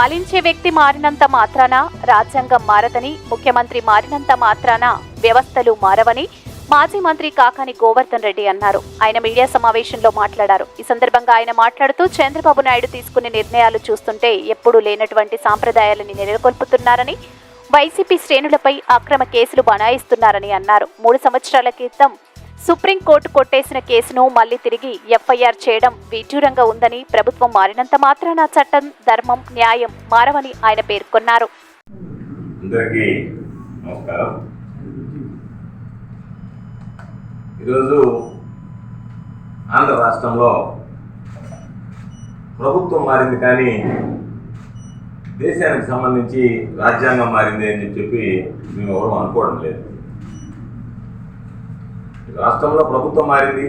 పాలించే వ్యక్తి మారినంత మాత్రాన రాజ్యాంగం మారదని, ముఖ్యమంత్రి మారినంత మాత్రాన వ్యవస్థలు మారవని మాజీ మంత్రి కాకాని గోవర్ధన్ రెడ్డి అన్నారు. ఆయన మీడియా సమావేశంలో మాట్లాడారు. ఈ సందర్భంగా ఆయన మాట్లాడుతూ చంద్రబాబు నాయుడు తీసుకునే నిర్ణయాలు చూస్తుంటే ఎప్పుడూ లేనటువంటి సాంప్రదాయాలని నెలకొల్పుతున్నారని, వైసీపీ శ్రేణులపై అక్రమ కేసులు బనాయిస్తున్నారని అన్నారు. 3 సంవత్సరాల క్రితం సుప్రీంకోర్టు కొట్టేసిన కేసును మళ్లీ తిరిగి ఎఫ్ఐఆర్ చేయడం విడ్డూరంగా ఉందని, ప్రభుత్వం మారినంత మాత్రాన చట్టం, ధర్మం, న్యాయం మారవని ఆయన పేర్కొన్నారు. అందరికీ నమస్కారం. ఈరోజు ఆంధ్ర రాష్ట్రంలో ప్రభుత్వం మారింది కానీ దేశానికి సంబంధించి రాజ్యాంగం మారింది అని చెప్పి మేము ఎవరు అనుకోవడం లేదు. రాష్ట్రంలో ప్రభుత్వం మారింది,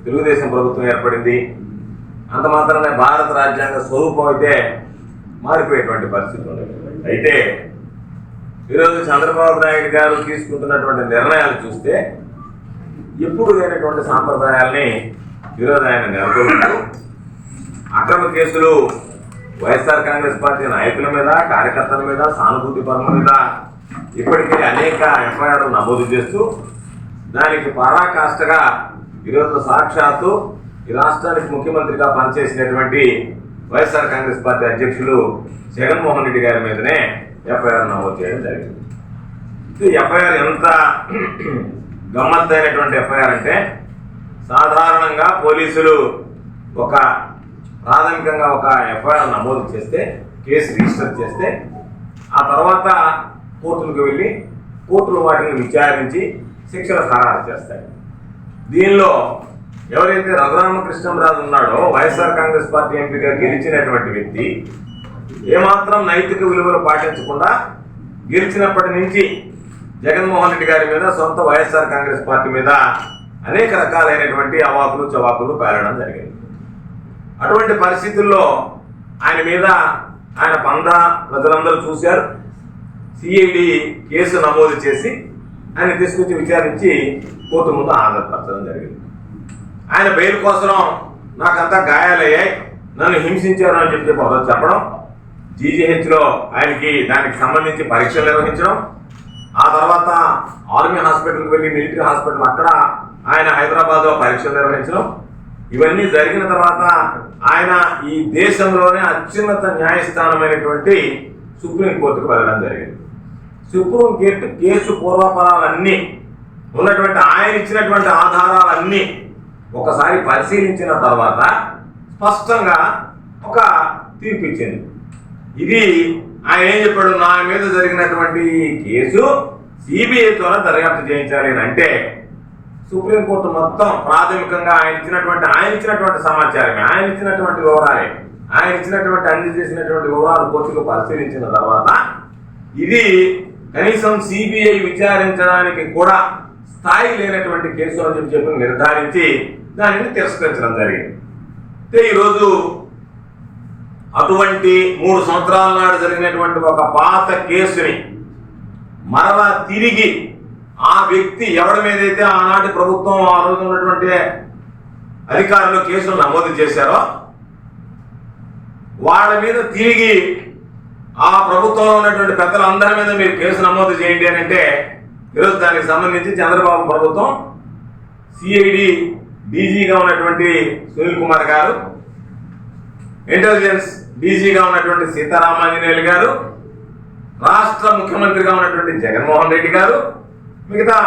తెలుగుదేశం ప్రభుత్వం ఏర్పడింది, అంత మాత్రమే భారత రాజ్యాంగ స్వరూపం అయితే మారిపోయేటువంటి పరిస్థితి ఉండదు. అయితే ఈరోజు చంద్రబాబు నాయుడు గారు తీసుకుంటున్నటువంటి నిర్ణయాలు చూస్తే ఎప్పుడు లేనటువంటి సాంప్రదాయాల్ని ఈరోజు ఆయన నెలకొల్పుతూ అక్రమ కేసులు వైఎస్ఆర్ కాంగ్రెస్ పార్టీ నాయకుల మీద, కార్యకర్తల మీద, సానుభూతి పరుల మీద ఇప్పటికే అనేక ఎఫ్ఐఆర్లు నమోదు చేస్తూ దానికి పరాకాష్ఠగా ఈరోజు సాక్షాత్తు ఈ రాష్ట్రానికి ముఖ్యమంత్రిగా పనిచేసినటువంటి వైఎస్ఆర్ కాంగ్రెస్ పార్టీ అధ్యక్షులు జగన్మోహన్ రెడ్డి గారి మీదనే ఎఫ్ఐఆర్ నమోదు చేయడం జరిగింది. ఎఫ్ఐఆర్ ఎంత గమ్మత్తైనటువంటి ఎఫ్ఐఆర్ అంటే, సాధారణంగా పోలీసులు ప్రాథమికంగా ఒక ఎఫ్ఐఆర్ నమోదు చేస్తే, కేసు రిజిస్టర్ చేస్తే, ఆ తర్వాత కోర్టులకు వెళ్ళి కోర్టులు వాటిని విచారించి శిక్షలు ఖరారు చేస్తాయి. దీనిలో ఎవరైతే రఘురామకృష్ణంరాజు ఉన్నాడో, వైఎస్ఆర్ కాంగ్రెస్ పార్టీ ఎంపీగా గెలిచినటువంటి వ్యక్తి, ఏమాత్రం నైతిక విలువలు పాటించకుండా గెలిచినప్పటి నుంచి జగన్మోహన్ రెడ్డి గారి మీద, సొంత వైఎస్ఆర్ కాంగ్రెస్ పార్టీ మీద అనేక రకాలైనటువంటి అవాకులు చవాకులు పేలడం జరిగింది. అటువంటి పరిస్థితుల్లో ఆయన మీద ఆయన ప్రజలందరూ చూశారు. సిఐడి కేసు నమోదు చేసి ఆయన తీసుకొచ్చి విచారించి కోర్టు ముందు హాజరుపరచడం జరిగింది. ఆయన బెయిల్ కోసం నాకంతా గాయాలయ్యాయి, నన్ను హింసించారు అని చెప్పడం, జీజీహెచ్లో ఆయనకి దానికి సంబంధించి పరీక్షలు నిర్వహించడం, ఆ తర్వాత ఆర్మీ హాస్పిటల్కి వెళ్ళి మిలిటరీ హాస్పిటల్ అక్కడ ఆయన హైదరాబాద్లో పరీక్షలు నిర్వహించడం, ఇవన్నీ జరిగిన తర్వాత ఆయన ఈ దేశంలోనే అత్యున్నత న్యాయస్థానమైనటువంటి సుప్రీంకోర్టుకు వెళ్ళడం జరిగింది. సుప్రీంకోర్టు కేసు పూర్వాపరాలన్నీ ఉన్నటువంటి ఆయన ఇచ్చినటువంటి ఆధారాలన్నీ ఒకసారి పరిశీలించిన తర్వాత స్పష్టంగా ఒక తీర్పు ఇచ్చింది. ఇది ఆయన ఏం చెప్పాడు, నా మీద జరిగినటువంటి కేసు సిబిఐ ద్వారా దర్యాప్తు చేయించాలి అని అంటే, సుప్రీంకోర్టు మొత్తం ప్రాథమికంగా ఆయన ఇచ్చినటువంటి సమాచారమే, ఆయన ఇచ్చినటువంటి వివరాలే, ఆయన ఇచ్చినటువంటి అందజేసినటువంటి వివరాలు కోర్టుకు పరిశీలించిన తర్వాత ఇది కనీసం సిబిఐ విచారించడానికి కూడా స్థాయి లేనటువంటి కేసు అని చెప్పి నిర్ధారించి దానిని తిరస్కరించడం జరిగింది. ఈరోజు అటువంటి 3 సంవత్సరాల నాడు జరిగినటువంటి ఒక పాత కేసుని మరలా తిరిగి ఆ వ్యక్తి ఎవరి మీదైతే ఆనాటి ప్రభుత్వం ఆ రోజు ఉన్నటువంటి అధికారులు కేసులు నమోదు చేశారో వాళ్ళ మీద తిరిగి ఆ ప్రభుత్వంలో ఉన్నటువంటి పెద్దలందరి మీద మీరు కేసు నమోదు చేయండి అని అంటే, ఈరోజు దానికి సంబంధించి చంద్రబాబు ప్రభుత్వం సిఐడి డీజీగా ఉన్నటువంటి సునీల్ కుమార్ గారు, ఇంటెలిజెన్స్ డీజీగా ఉన్నటువంటి సీతారామాంజనేయులు గారు, రాష్ట్ర ముఖ్యమంత్రిగా ఉన్నటువంటి జగన్మోహన్ రెడ్డి గారు, మిగతా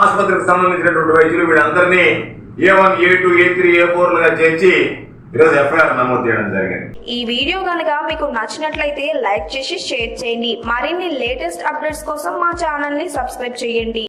ఆసుపత్రికి సంబంధించినటువంటి వైద్యులు వీళ్ళందరినీ A1, A2, A3, A4లుగా చేర్చి ఈరోజు ఎఫ్ఐఆర్ నమోదు చేయడం జరిగింది. ఈ వీడియో కనుక మీకు నచ్చినట్లయితే లైక్ చేసి షేర్ చేయండి. మరిన్ని లేటెస్ట్ అప్డేట్స్ కోసం మా ఛానల్ ని సబ్స్క్రైబ్ చేయండి.